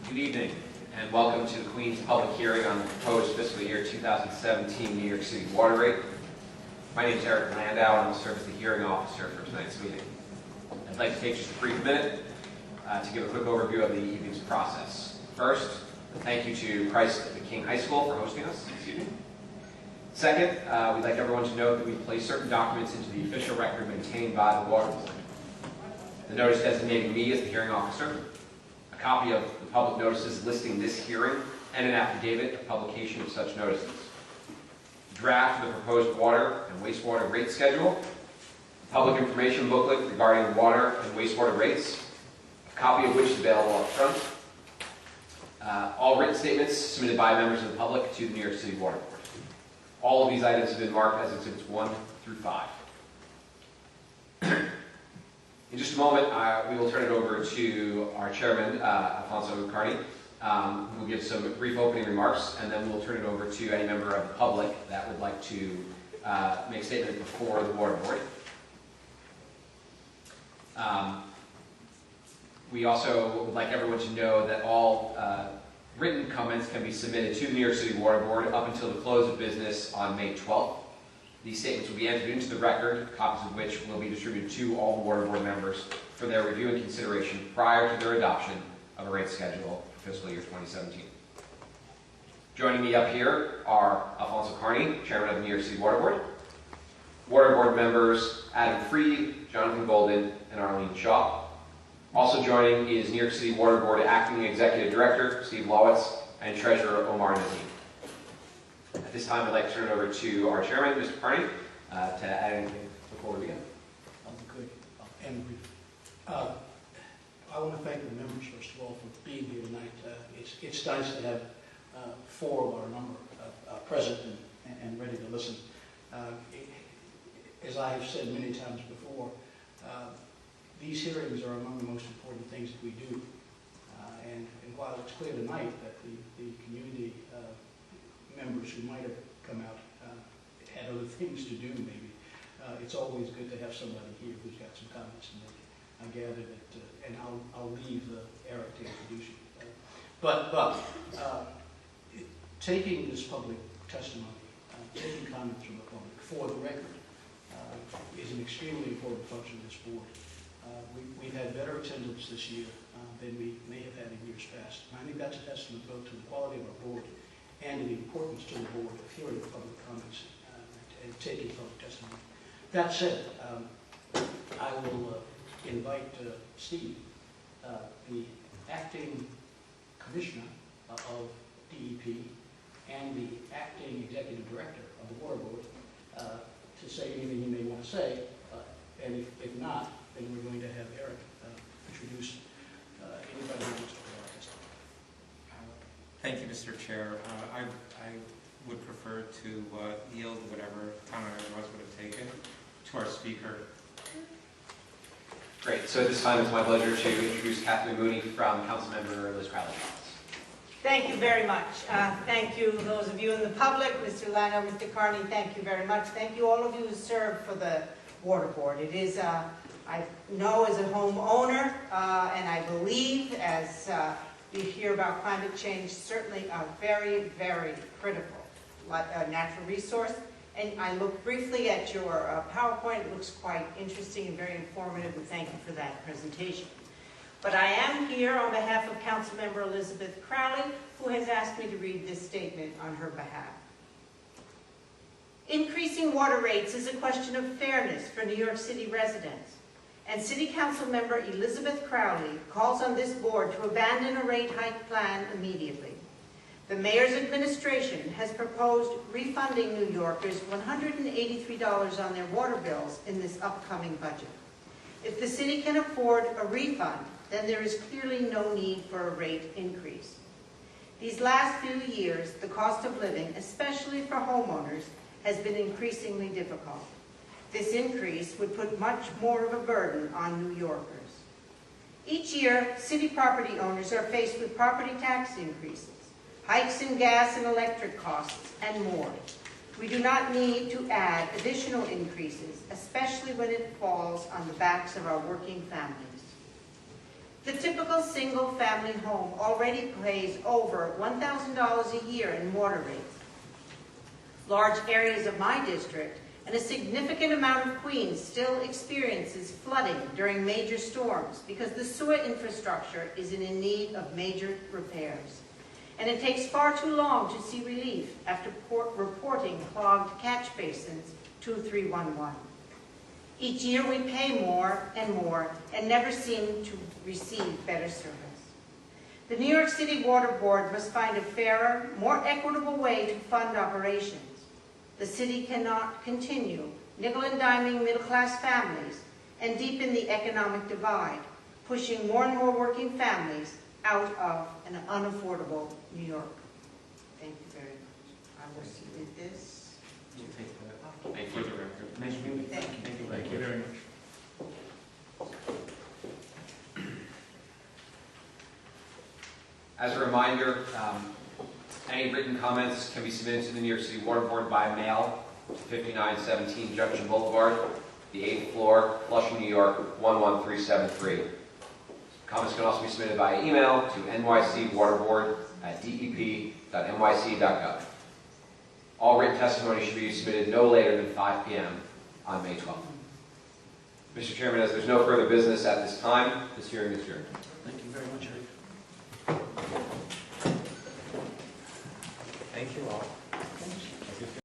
Good evening, and welcome to the Queen's public hearing on the proposed fiscal year 2017 New York City water rate. My name is Eric Landau, and I'll serve as the hearing officer for tonight's meeting. I'd like to take just a brief minute to give a quick overview of the evening's process. First, a thank you to Christ the King High School for hosting us this evening. Second, we'd like everyone to note that we've placed certain documents into the official record maintained by the Water Board. The notice designating me as the hearing officer, a copy of the public notices listing this hearing, and an affidavit of publication of such notices. Draft of the proposed water and wastewater rate schedule, a public information booklet regarding water and wastewater rates, a copy of which is available up front. All written statements submitted by members of the public to the New York City Water Board. All of these items have been marked as Exhibits 1 through 5. In just a moment, we will turn it over to our chairman, Alfonso Carney, who will give some brief opening remarks, and then we'll turn it over to any member of the public that would like to make a statement before the Water Board. We also would like everyone to know that all written comments can be submitted to the New York City Water Board up until the close of business on May 12th. These statements will be entered into the record, copies of which will be distributed to all the Water Board members for their review and consideration prior to their adoption of a rate schedule for fiscal year 2017. Joining me up here are Alfonso Carney, Chairman of the New York City Water Board, Water Board members Adam Freed, Jonathan Golden, and Arlene Shaw. Also joining is New York City Water Board Acting Executive Director Steve Lowitz and Treasurer Omar Nazim. At this time, I'd like to turn it over to our chairman, Mr. Carney, to add anything before we begin. Good. And I want to thank the members, first of all, for being here tonight. It's nice to have 4 of our number present and ready to listen. As I have said many times before, these hearings are among the most important things that we do. And while it's clear tonight that the community members who might have come out had other things to do, maybe, it's always good to have somebody here who's got some comments to make. I gather that, and I'll leave Eric to introduce you. But taking this public testimony, taking comments from the public for the record, is an extremely important function of this board. We've had better attendance this year than we may have had in years past. And I think that's a testament both to the quality of our board and to the importance to the board of hearing public comments and taking public testimony. That said, I will invite Steve, the acting commissioner of DEP and the acting executive director of the Water Board, to say anything you may want to say, and if not, then we're going to have Eric introduce anybody who wants to provide testimony. Thank you, Mr. Chair. I would prefer to yield whatever time I otherwise would have taken to our speaker. Great. So at this time, it's my pleasure to introduce Kathleen Mooney from Councilmember Liz Crowley's office. Thank you very much. Thank you, those of you in the public, Mr. Lano, Mr. Carney, thank you very much. Thank you, all of you who served for the Water Board. It is, I know as a homeowner, and I believe as we hear about climate change, certainly a very, very critical natural resource. And I looked briefly at your PowerPoint. It looks quite interesting and very informative, and thank you for that presentation. But I am here on behalf of Councilmember Elizabeth Crowley, who has asked me to read this statement on her behalf. Increasing water rates is a question of fairness for New York City residents, and City Council Member Elizabeth Crowley calls on this board to abandon a rate hike plan immediately. The mayor's administration has proposed refunding New Yorkers $183 on their water bills in this upcoming budget. If the city can afford a refund, then there is clearly no need for a rate increase. These last few years, the cost of living, especially for homeowners, has been increasingly difficult. This increase would put much more of a burden on New Yorkers. Each year, city property owners are faced with property tax increases, hikes in gas and electric costs, and more. We do not need to add additional increases, especially when it falls on the backs of our working families. The typical single-family home already pays over $1,000 a year in water rates. Large areas of my district and a significant amount of Queens still experiences flooding during major storms because the sewer infrastructure is in need of major repairs. And it takes far too long to see relief after reporting clogged catch basins 2311. Each year we pay more and never seem to receive better service. The New York City Water Board must find a fairer, more equitable way to fund operations. The city cannot continue nickel-and-diming middle-class families and deepen the economic divide, pushing more and more working families out of an unaffordable New York. Thank you very much. I will submit this. We'll take that Thank for you. the record. Nice meeting you. Thank you. Thank you very much. As a reminder, any written comments can be submitted to the New York City Water Board by mail to 5917 Junction Boulevard, the 8th floor, Flushing, New York, 11373. Comments can also be submitted by email to nycwaterboard@dep.nyc.gov. All written testimony should be submitted no later than 5 p.m. on May 12th. Mr. Chairman, as there's no further business at this time, this hearing is adjourned. Thank you very much, Eric.